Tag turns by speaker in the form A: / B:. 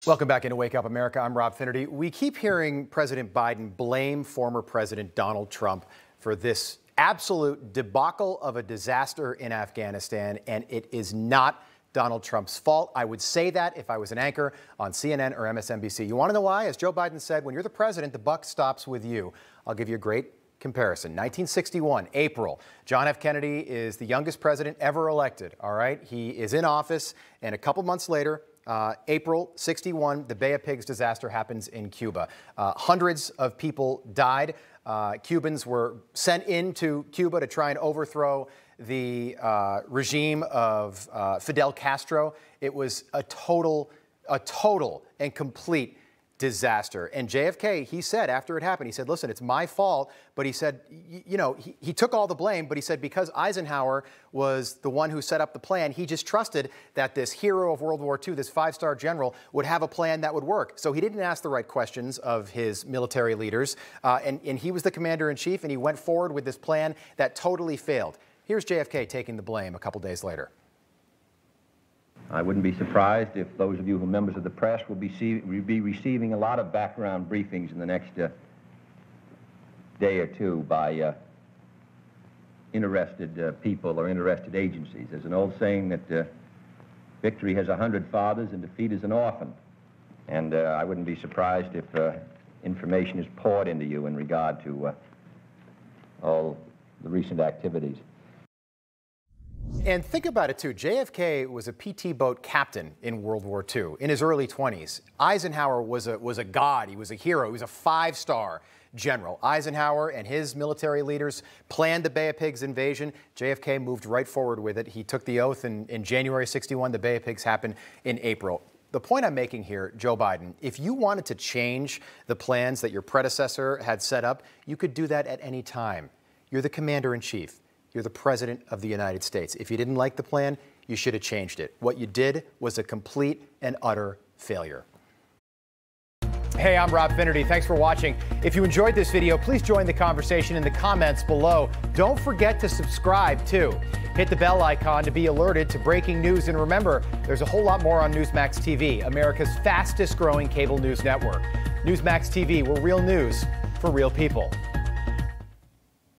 A: Welcome back into Wake Up America. I'm Rob Finnerty. We keep hearing President Biden blame former President Donald Trump for this absolute debacle of a disaster in Afghanistan, and it is not Donald Trump's fault. I would say that if I was an anchor on CNN or MSNBC. You want to know why? As Joe Biden said, when you're the president, the buck stops with you. I'll give you a great comparison. 1961, April. John F. Kennedy is the youngest president ever elected. All right. He is in office, and a couple months later, April 61, the Bay of Pigs disaster happens in Cuba. Hundreds of people died. Cubans were sent into Cuba to try and overthrow the regime of Fidel Castro. It was a total and complete disaster. And JFK, he said after it happened, he said, listen, it's my fault. But he said, you know, he took all the blame. But he said because Eisenhower was the one who set up the plan, he just trusted that this hero of World War II, this five-star general, would have a plan that would work. So he didn't ask the right questions of his military leaders. And he was the commander-in-chief, and he went forward with this plan that totally failed. Here's JFK taking the blame a couple days later.
B: I wouldn't be surprised if those of you who are members of the press will be receiving a lot of background briefings in the next day or two by interested people or interested agencies. There's an old saying that victory has 100 fathers and defeat is an orphan. And I wouldn't be surprised if information is poured into you in regard to all the recent activities.
A: And think about it, too. JFK was a PT boat captain in World War II in his early 20s. Eisenhower was a god. He was a hero. He was a five-star general. Eisenhower and his military leaders planned the Bay of Pigs invasion. JFK moved right forward with it. He took the oath in January 61. The Bay of Pigs happened in April. The point I'm making here, Joe Biden, if you wanted to change the plans that your predecessor had set up, you could do that at any time. You're the commander-in-chief. You're the president of the United States. If you didn't like the plan, you should have changed it. What you did was a complete and utter failure. Hey, I'm Rob Finnerty. Thanks for watching. If you enjoyed this video, please join the conversation in the comments below. Don't forget to subscribe, too. Hit the bell icon to be alerted to breaking news. And remember, there's a whole lot more on Newsmax TV, America's fastest growing cable news network. Newsmax TV, we're real news for real people.